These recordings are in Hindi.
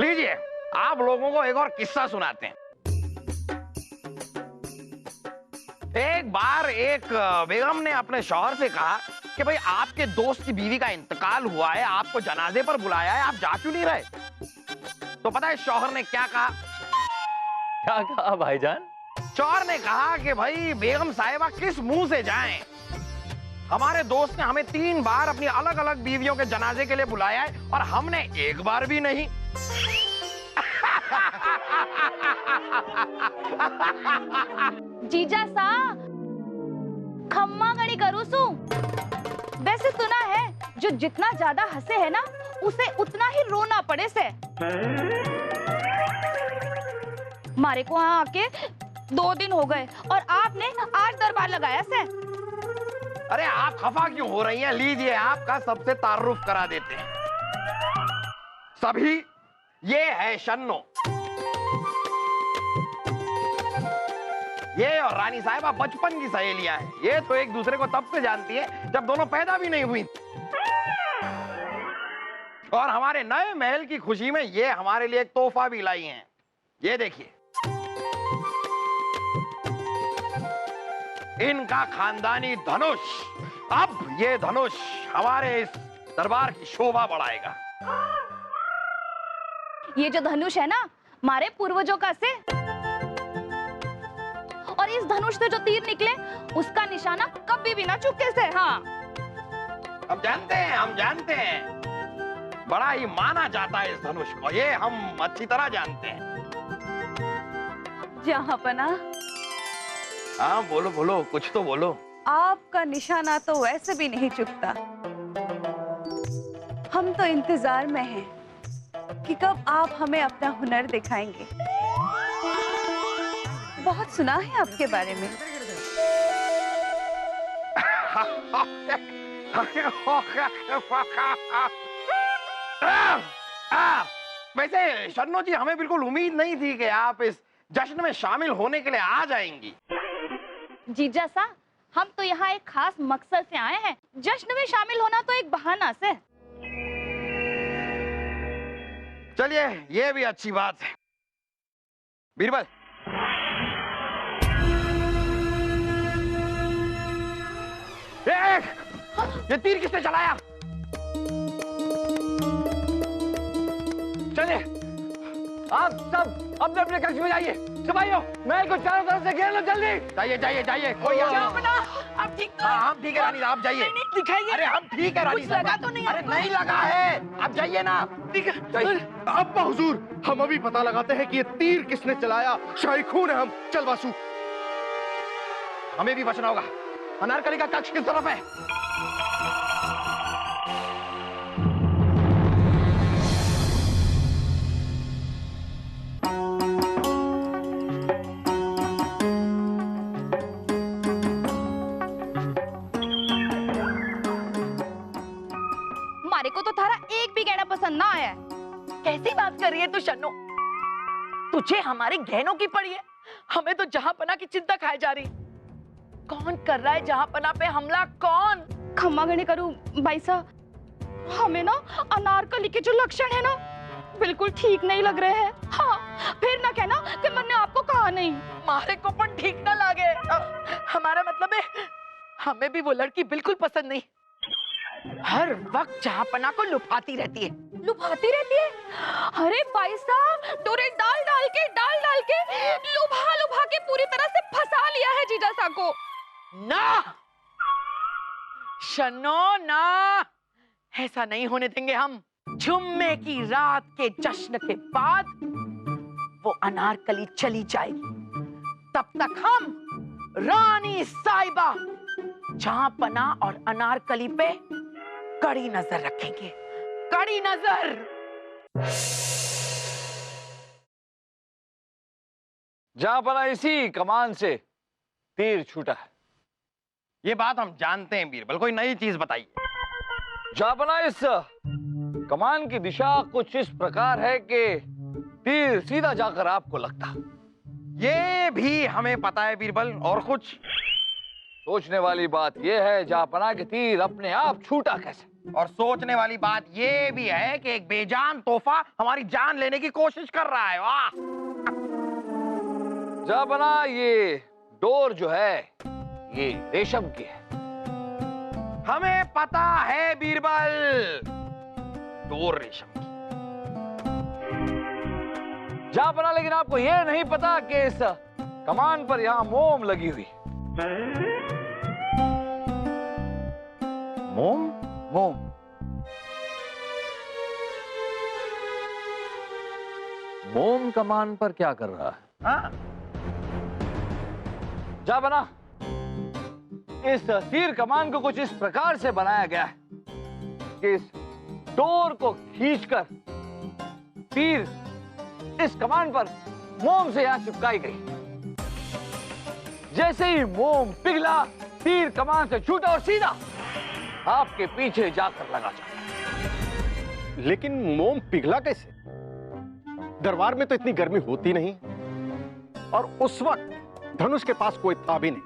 लीजिए, आप लोगों को एक और किस्सा सुनाते हैं। एक बार एक बेगम ने अपने शौहर से कहा कि भाई आपके दोस्त की बीवी का इंतकाल हुआ है, आपको जनाजे पर बुलाया है, आप जा क्यों नहीं रहे? तो पता है शौहर ने क्या कहा? क्या कहा भाईजान? शौहर ने कहा कि भाई बेगम साहिबा किस मुंह से जाएं? हमारे दोस्त ने हमें 3 बार अपनी अलग अलग बीवियों के जनाजे के लिए बुलाया है और हमने एक बार भी नहीं। जीजा सा खम्मा गणी करू सू। वैसे सुना है जो जितना ज्यादा हंसे है ना उसे उतना ही रोना पड़े से। मारे को यहाँ आके 2 दिन हो गए और आपने आज दरबार लगाया से। अरे आप खफा क्यों हो रही हैं? लीजिए आपका सबसे तारुफ करा देते हैं। सभी ये है शन्नो। ये और रानी साहिबा बचपन की सहेलियां हैं। ये तो एक दूसरे को तब से जानती है जब दोनों पैदा भी नहीं हुई। और हमारे नए महल की खुशी में ये हमारे लिए एक तोहफा भी लाई हैं। ये देखिए, इनका खानदानी धनुष। अब ये धनुष हमारे इस दरबार की शोभा बढ़ाएगा। ये जो धनुष है ना हमारे पूर्वजों का से, और इस धनुष से जो तीर निकले उसका निशाना कभी भी ना चुके से। हाँ हम जानते हैं बड़ा ही माना जाता है इस धनुष को। ये हम अच्छी तरह जानते हैं। जहाँ पना। हाँ बोलो बोलो, कुछ तो बोलो। आपका निशाना तो वैसे भी नहीं चुकता। हम तो इंतजार में हैं कि कब आप हमें अपना हुनर दिखाएंगे। बहुत सुना है आपके बारे में। वैसे शन्नो जी, हमें बिल्कुल उम्मीद नहीं थी कि आप इस जश्न में शामिल होने के लिए आ जाएंगी। जीजा सा, हम तो यहाँ एक खास मकसद से आए हैं। जश्न में शामिल होना तो एक बहाना से। चलिए, ये भी अच्छी बात है। बीरबल, ये तीर किसने चलाया? चलिए, आप सब अपने अपने कक्ष में जाइए। सिपाहियों, महल को चारों तरफ से घेर लो, जल्दी। जाइए। कोई आप ठीक तो? हाँ, हम ठीक है रानी, आप जाइए। दिखाइए। अरे हम ठीक है रानी, लगा तो नहीं? अरे नहीं लगा है, आप जाइए ना। ठीक है। अब्बा हुजूर, हम अभी पता लगाते हैं कि ये तीर किसने चलाया। शाही खून है हम। चल वासु, हमें भी बचना होगा। अनारकली का कक्ष किस तरफ है? मारे को तो थारा एक भी गहना पसंद ना आया है। कैसी बात कर रही है तू शन्नो? तुझे हमारे गहनों की पड़ी है? हमें तो जहांपना की चिंता खाई जा रही। कौन कर रहा है जहांपना पे हमला? कौन? खम्मा गणी करूं भाई साहब, हमें ना अनारकली के जो लक्षण है ना बिल्कुल ठीक नहीं लग रहे हैं। हाँ, फिर ना कहना कि मैंने आपको कहा नहीं। मारे को पण ठीक ना लगे। हमारा मतलब है हमें भी वो लड़की बिल्कुल पसंद नहीं। हर वक्त जहांपना को लुभाती रहती है। लुभाती रहती है? अरे भाई साहब, डोरे डाल डाल के लुभा के पूरी तरह से फंसा लिया है जीजा सा को। ना शन्नो, ना, ऐसा नहीं होने देंगे हम। जुम्मे की रात के जश्न के बाद वो अनारकली चली जाएगी। तब तक हम रानी साहिबा जहांपना और अनारकली पे कड़ी नजर रखेंगे। कड़ी नजर। जहांपना इसी कमान से तीर छूटा है। ये बात हम जानते हैं बीरबल, कोई नई चीज बताइए। जहांपना इस कमान की दिशा कुछ इस प्रकार है कि तीर सीधा जाकर आपको लगता। ये भी हमें पता है बीरबल। और कुछ? सोचने वाली बात यह है जापना के तीर अपने आप छूटा कैसे। और सोचने वाली बात ये भी है कि एक बेजान तोहफा हमारी जान लेने की कोशिश कर रहा है। वाह! जापना ये डोर जो है ये रेशम की है। हमें पता है बीरबल, डोर रेशम की। जापना लेकिन आपको यह नहीं पता कि इस कमान पर यहां मोम लगी हुई। मोम? मोम मोम कमान पर क्या कर रहा है? हाँ? जापना इस तीर कमान को कुछ इस प्रकार से बनाया गया है कि इस डोर को खींचकर तीर इस कमान पर मोम से यहां चिपकाई गई। जैसे ही मोम पिघला तीर कमान से छूटा और सीधा आपके पीछे जाकर लगा जा। लेकिन मोम पिघला कैसे? दरबार में तो इतनी गर्मी होती नहीं, और उस वक्त धनुष के पास कोई था भी नहीं।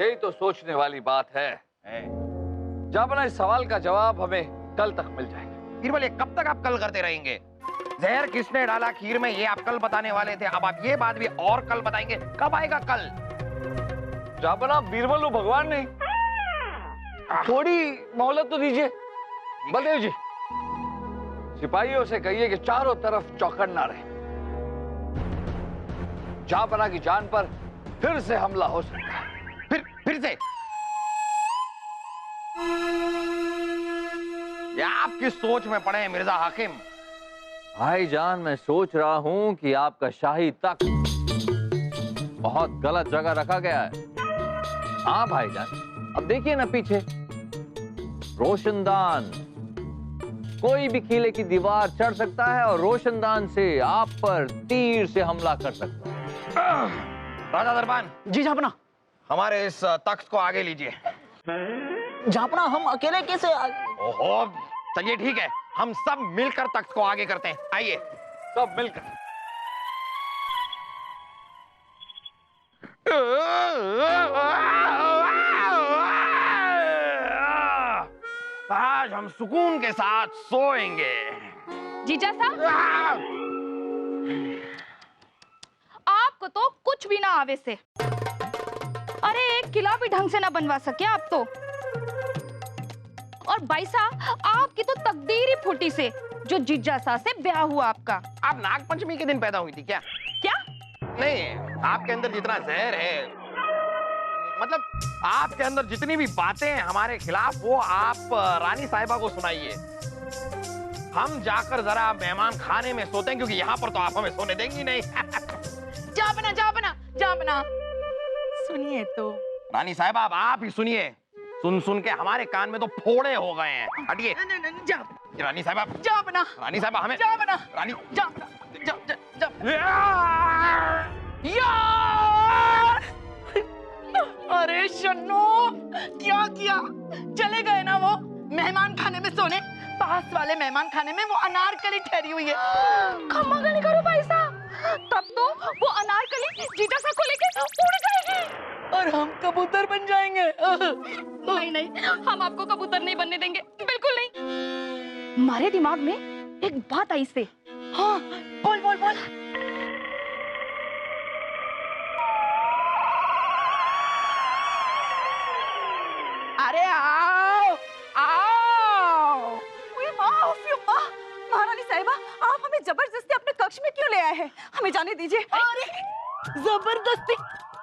यही तो सोचने वाली बात है। जापना इस सवाल का जवाब हमें कल तक मिल जाएगा। बीरबल, ये कब तक आप कल करते रहेंगे? जहर किसने डाला खीर में, ये आप कल बताने वाले थे। अब आप ये बात भी और कल बताएंगे। कब आएगा कल? जापना बीरबल हो भगवान नहीं, थोड़ी मोहलत तो दीजिए। बलदेव जी, सिपाहियों से कहिए कि चारों तरफ चौकन्ना रहे। जापना की जान पर फिर से हमला हो सकता है। फिर से? ये आप किस सोच में पड़े हैं मिर्जा हाकिम? भाईजान, मैं सोच रहा हूं कि आपका शाही तख्त बहुत गलत जगह रखा गया है। हाँ भाईजान, अब देखिए ना पीछे रोशनदान। कोई भी किले की दीवार चढ़ सकता है और रोशनदान से आप पर तीर से हमला कर सकता है। राजा दरबान जी जापना। हमारे इस तख्त को आगे लीजिए। जापना हम अकेले कैसे ओहो, चलिए ठीक है, हम सब मिलकर तख्त को आगे करते हैं। आइए सब मिलकर। आज हम सुकून के साथ सोएंगे। जीजा साहब, आपको तो कुछ भी ना आवे से। अरे एक किला भी ढंग से ना बनवा सके आप तो। और भाई साहब, आपकी तो तकदीर ही फूटी से जो जिज्ञासा से ब्याह हुआ आपका। आप नाग पंचमी के दिन पैदा हुई थी क्या? क्या? नहीं, आपके अंदर जितना जहर है, मतलब आपके अंदर जितनी भी बातें हैं हमारे खिलाफ, वो आप रानी साहिबा को सुनाइए। हम जाकर जरा मेहमान खाने में सोते हैं, क्योंकि यहाँ पर तो आप हमें सोने देंगी नहीं। जापना जापना जापना, सुनिए तो। रानी साहिबा, अब आप ही सुनिए। सुन सुन के हमारे कान में तो फोड़े हो गए हैं। हटिए। रानी साहिबा, जापना रानी साहिबा, हमें जापना रानी जापना यार! अरे शन्नू, क्या किया? चले गए ना वो मेहमान खाने में सोने। पास वाले मेहमान खाने में वो अनारकली ठहरी हुई है। खम्मा गली करो भाई साहब, तब तो वो अनारकली जीजा साहब को लेके उड़ जाएगी और हम कबूतर बन जाएंगे। नहीं नहीं, हम आपको कबूतर नहीं बनने देंगे, बिल्कुल नहीं। हमारे दिमाग में एक बात आई से। हाँ, बोल बोल बोल। अरे आओ आओ। महारानी साहिबा, आप हमें जबरदस्ती अपने कक्ष में क्यों ले आए हैं? हमें जाने दीजिए। अरे जबरदस्ती?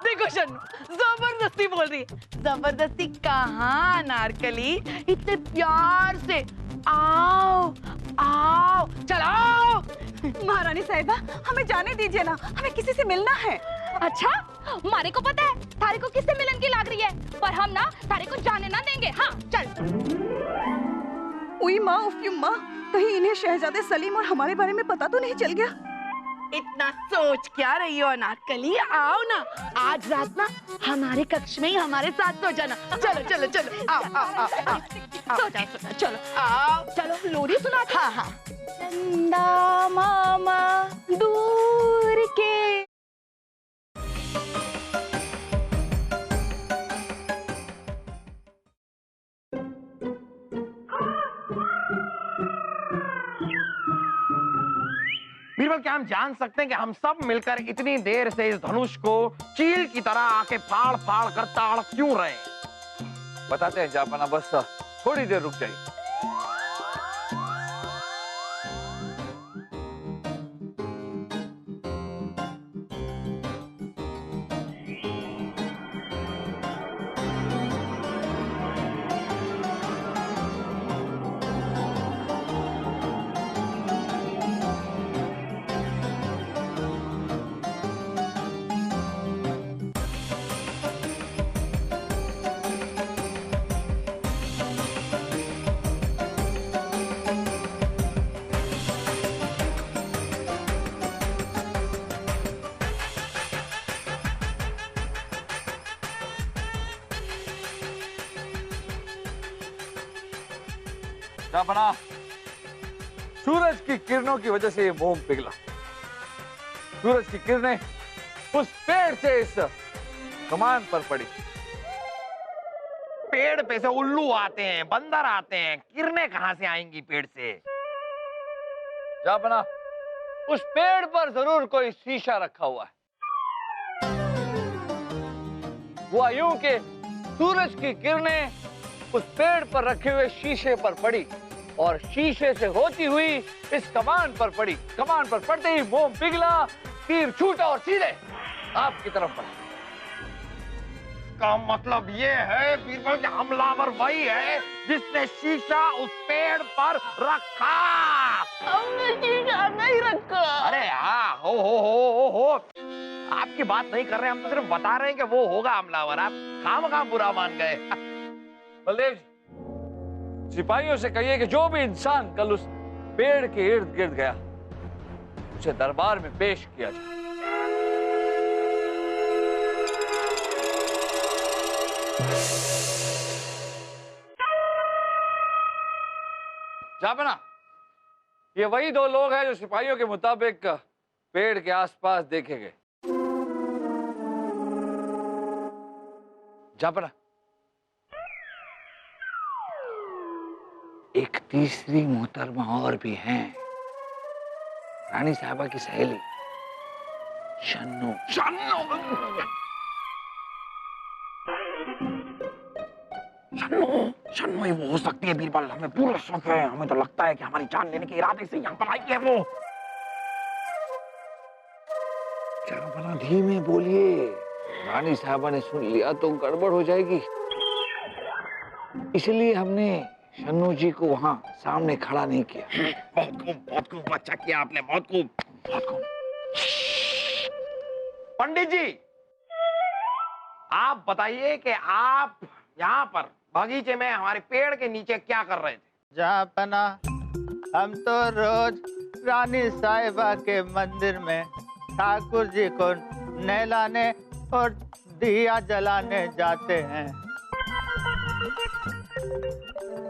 देखो शन्नू, जबरदस्ती बोल रही है। जबरदस्ती कहाँ नारकली, इतने प्यार से आओ आओ, चलो। महारानी साहिबा, हमें जाने दीजिए ना, हमें किसी से मिलना है। अच्छा, मारे को पता है थारे को किससे मिलन की लाग रही है, पर हम ना थारे को जाने ना देंगे। हाँ चल। उई माँ, उफ़ माँ, कहीं इन्हें शहजादे सलीम और हमारे बारे में पता तो नहीं चल गया? इतना सोच क्या रही हो नारकली, आओ ना आज रात ना हमारे कक्ष में ही हमारे साथ सो जाना। चलो चलो चलो, आओ आओ आओ आओ, चलो आओ, चलो लोरी सुना। हाँ हाँ। चंदा मामा दूर के बीरबल, क्या हम जान सकते हैं कि हम सब मिलकर इतनी देर से इस धनुष को चील की तरह आके फाड़ फाड़ कर ताड़ क्यों रहे हैं? बताते हैं जापाना, बस थोड़ी देर रुक जाइए। जापाना, सूरज की किरणों की वजह से ये मोम पिघला। सूरज की किरणें उस पेड़ से इस कमान पर पड़ी। पेड़ पे से उल्लू आते हैं, बंदर आते हैं, किरणें कहां से आएंगी पेड़ से? जापाना, उस पेड़ पर जरूर कोई शीशा रखा हुआ है। हुआ यूं कि सूरज की किरणें उस पेड़ पर रखे हुए शीशे पर पड़ी और शीशे से होती हुई इस कमान पर पड़ी। कमान पर पड़ते ही मोम पिघला, तीर छूटा और सीधे आपकी तरफ पड़ा। का मतलब ये है बीरबल कि हमलावर वही है जिसने शीशा उस पेड़ पर रखा। हमने शीशा नहीं रखा। अरे हाँ, हो। आपकी बात नहीं कर रहे, हम तो सिर्फ बता रहे हैं कि वो होगा हमलावर। आप खामखा बुरा मान गए। बलदेव जी, सिपाहियों से कहिए कि जो भी इंसान कल उस पेड़ के इर्द गिर्द गया उसे दरबार में पेश किया जाए। जापाना, ये वही दो लोग हैं जो सिपाहियों के मुताबिक पेड़ के आसपास देखे गए। जापाना, एक तीसरी मोहतरमा और भी हैं, रानी साहबा की सहेली शन्नू। शन्नू ही वो हो सकती है बीरबल। हमें पूरा शक है, हमें तो लगता है कि हमारी जान लेने के इरादे से यहाँ पर आई है वो। जापाना, धीमे बोलिए, रानी साहबा ने सुन लिया तो गड़बड़ हो जाएगी। इसलिए हमने शन्नू जी को वहां सामने खड़ा नहीं किया। बहुत खूब अच्छा किया आपने, बहुत खूब। पंडित जी, आप बताइए कि आप यहाँ पर बगीचे में हमारे पेड़ के नीचे क्या कर रहे थे? जापाना, हम तो रोज रानी साहिबा के मंदिर में ठाकुर जी को नहलाने और दिया जलाने जाते हैं।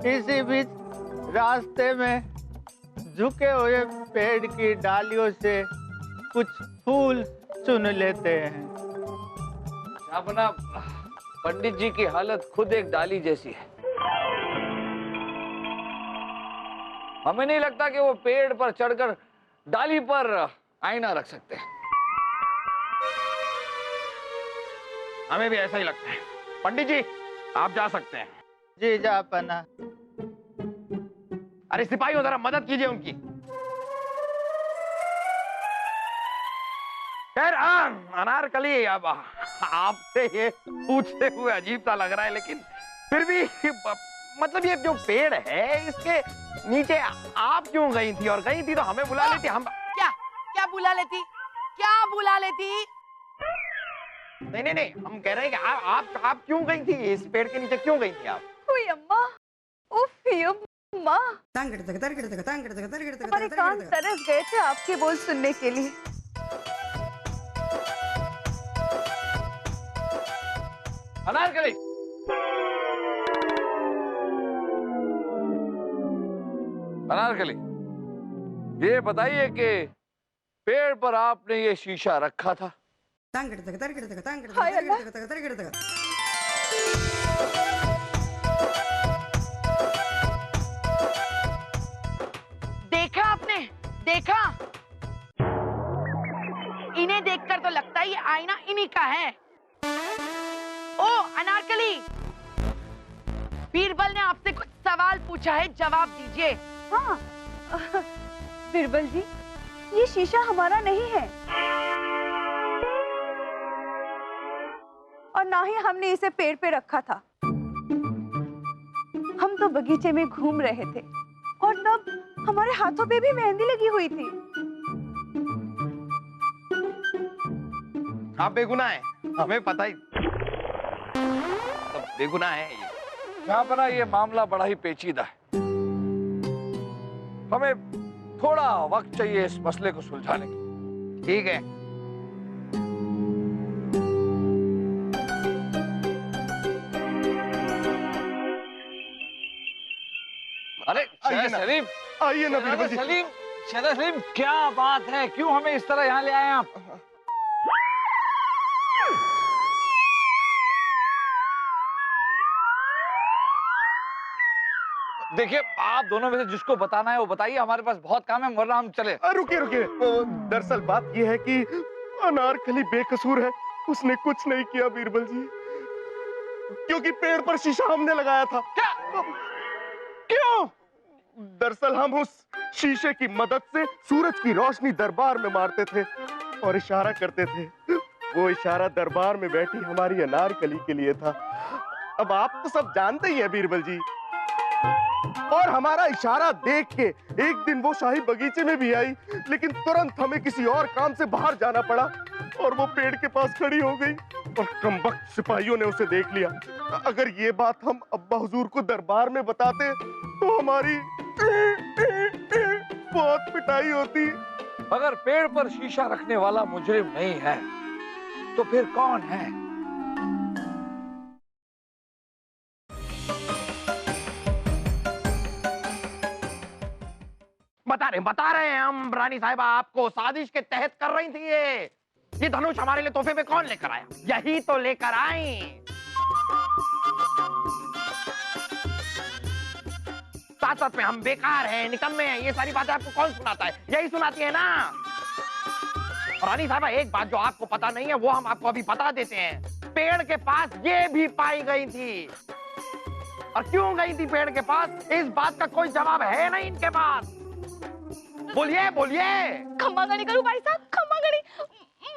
इसी बीच रास्ते में झुके हुए पेड़ की डालियों से कुछ फूल चुन लेते हैं। जापाना, पंडित जी की हालत खुद एक डाली जैसी है। हमें नहीं लगता कि वो पेड़ पर चढ़कर डाली पर आईना रख सकते हैं। हमें भी ऐसा ही लगता है। पंडित जी, आप जा सकते हैं। जी जापाना। अरे सिपाहियों, जरा मदद कीजिए उनकी। खैर, अनारकली, अब आपसे ये पूछते हुए अजीब सा लग रहा है, लेकिन फिर भी मतलब ये जो पेड़ है इसके नीचे आप क्यों गई थी? और गई थी तो हमें बुला लेती। हम क्या बुला लेती? क्या बुला लेती? नहीं, हम कह रहे हैं कि आप क्यों गई थी? इस पेड़ के नीचे क्यों गई थी आप? ओए अम्मा, उफ अम्मा, हमारे कान तरस गए थे आपके बोल सुनने के लिए। अनारकली, अनारकली, ये बताइए कि पेड़ पर आपने ये शीशा रखा था? हाय अल्लाह। देखा आपने? देखा? बीरबल ने आपसे कुछ सवाल पूछा है, जवाब दीजिए। हाँ बीरबल जी, ये शीशा हमारा नहीं है और ना ही हमने इसे पेड़ पे रखा था। हम तो बगीचे में घूम रहे थे और तब हमारे हाथों पे भी मेहंदी लगी हुई थी। आप बेगुनाह हैं, हमें पता ही। सब बेगुनाह है ये। जहाँपना ये मामला बड़ा ही पेचीदा है, हमें थोड़ा वक्त चाहिए इस मसले को सुलझाने के। ठीक है। अरे आइए ना। सलीम, आइए ना बीरबल जी। सलीम, सलीम, क्या बात है? क्यों हमें इस तरह यहाँ ले आए आप? देखिए, आप दोनों में से जिसको बताना है वो बताइए, हमारे पास बहुत काम है, वरना हम चले। रुकिए रुकिए, दरअसल बात यह है कि अनारकली बेकसूर है, उसने कुछ नहीं किया बीरबल जी, क्योंकि पेड़ पर शीशा हमने लगाया था। क्या? क्यों? दरअसल हम उस शीशे की मदद से सूरज की रोशनी दरबार में मारते थे और इशारा करते थे। वो इशारा दरबार में बैठी हमारी अनारकली के लिए था। अब आप तो सब जानते ही हैं बीरबल जी। और हमारा इशारा देख के एक दिन वो शाही बगीचे में भी आई, लेकिन तुरंत हमें किसी और काम से बाहर जाना पड़ा और वो पेड़ के पास खड़ी हो गई और कमबख्त सिपाहियों ने उसे देख लिया। अगर ये बात हम अब्बा हुजूर को दरबार में बताते तो हमारी बहुत पिटाई होती। अगर पेड़ पर शीशा रखने वाला मुजरिम नहीं है तो फिर कौन है? बता रहे हैं हम, रानी साहिबा आपको साजिश के तहत कर रही थी ये धनुष हमारे लिए तोहफे में कौन लेकर आया? यही तो लेकर आई। साथ साथ में हम बेकार हैं, निकम्मे हैं, ये सारी बातें आपको कौन सुनाता है? यही सुनाती है ना। रानी साहिबा, एक बात जो आपको पता नहीं है वो हम आपको अभी बता देते हैं। पेड़ के पास ये भी पाई गई थी, और क्यों गई थी पेड़ के पास, इस बात का कोई जवाब है नहीं इनके पास। बोलिए बोलिए। खम्मा गणी करूं भाई साहब, खम्मा गणी,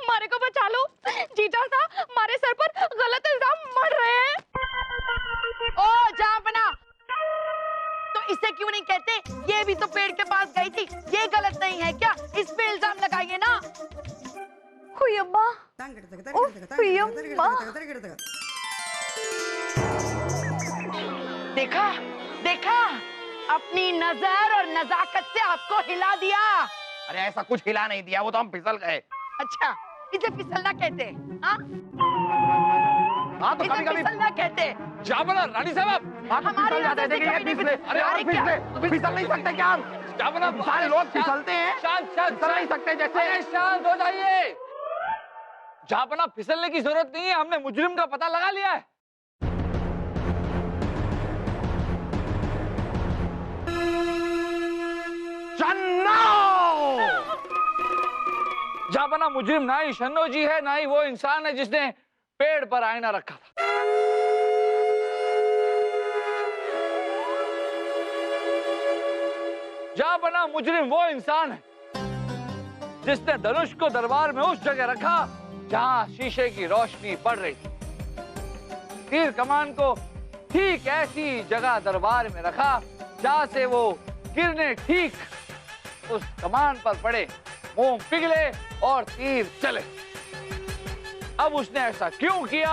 मारे को बचा लो। जीजा साहब, हमारे सर पर गलत इल्जाम मढ़ रहे हैं। ओ जहाँपना, तो इसे क्यों नहीं कहते ये भी तो पेड़ के पास गई थी, ये गलत नहीं है क्या? इस पे इल्जाम लगाइए ना। हुई अम्मा, उफ, हुई अम्मा। देखा देखा, अपनी नजर और नजाकत से आपको हिला दिया। अरे ऐसा कुछ हिला नहीं दिया, वो तो हम फिसल गए। अच्छा, इसे फिसलना कहते हैं? हाँ, तो कभी कभी फिसलना कहते हैं। जाबना, रानी साहब, हमारी फिसल जाते हैं, नजर से देखिए ये कभी नहीं फिसले। फिसल- अरे और अरे क्या? फिसल नहीं सकते क्या हम? जाबना, सारे लोग फिसलते हैं, शांत शांत फिसल नहीं सकते जैसे। अरे शांत हो जाइए। जाबना, फिसलने की जरूरत नहीं है, हमने मुजरिम का पता लगा लिया है। जाबना, मुजरिम ना ही शन्नो जी है, ना ही वो इंसान है जिसने पेड़ पर आईना रखा था। जाबना, मुजरिम वो इंसान है जिसने धनुष को दरबार में उस जगह रखा जहां शीशे की रोशनी पड़ रही थी। तीर कमान को ठीक ऐसी जगह दरबार में रखा जहां से वो किरणें ठीक उस कमान पर पड़े, मोम पिघले और तीर चले। अब उसने ऐसा क्यों किया,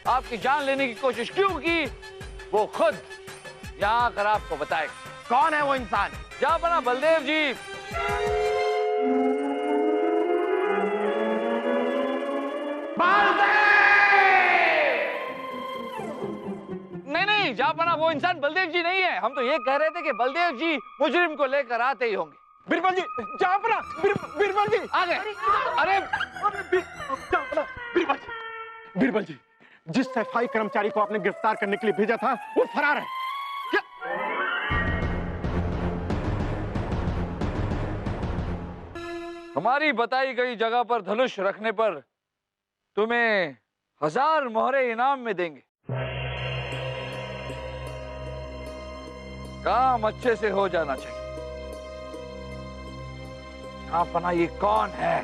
आपकी जान लेने की कोशिश क्यों की, वो खुद यहाँ आकर आपको बताएगा। कौन है वो इंसान? जाबना बलदेव जी। नहीं नहीं, जाबना, वो इंसान बलदेव जी नहीं है। हम तो ये कह रहे थे कि बलदेव जी मुजरिम को लेकर आते ही होंगे। बीरबल जी, जापना, बीरबल जी आ गए। अरे जापना, बीरबल जी, जिस सफाई कर्मचारी को आपने गिरफ्तार करने के लिए भेजा था वो फरार है। हमारी बताई गई जगह पर धनुष रखने पर तुम्हें 1000 मोहरे इनाम में देंगे। काम अच्छे से हो जाना चाहिए। अपना ये कौन है?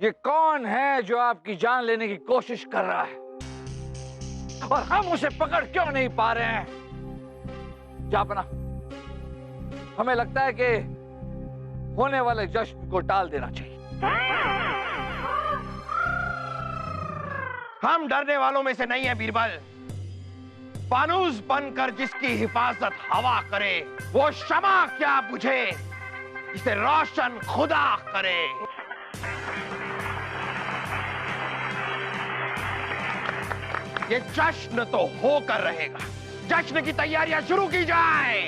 ये कौन है जो आपकी जान लेने की कोशिश कर रहा है और हम उसे पकड़ क्यों नहीं पा रहे हैं? जापना, हमें लगता है कि होने वाले जश्न को टाल देना चाहिए। हम डरने वालों में से नहीं है बीरबल। फानूस बनकर जिसकी हिफाजत हवा करे, वो शमा क्या बुझे जिसे रोशन खुदा करे। ये जश्न तो होकर रहेगा। जश्न की तैयारियां शुरू की जाए।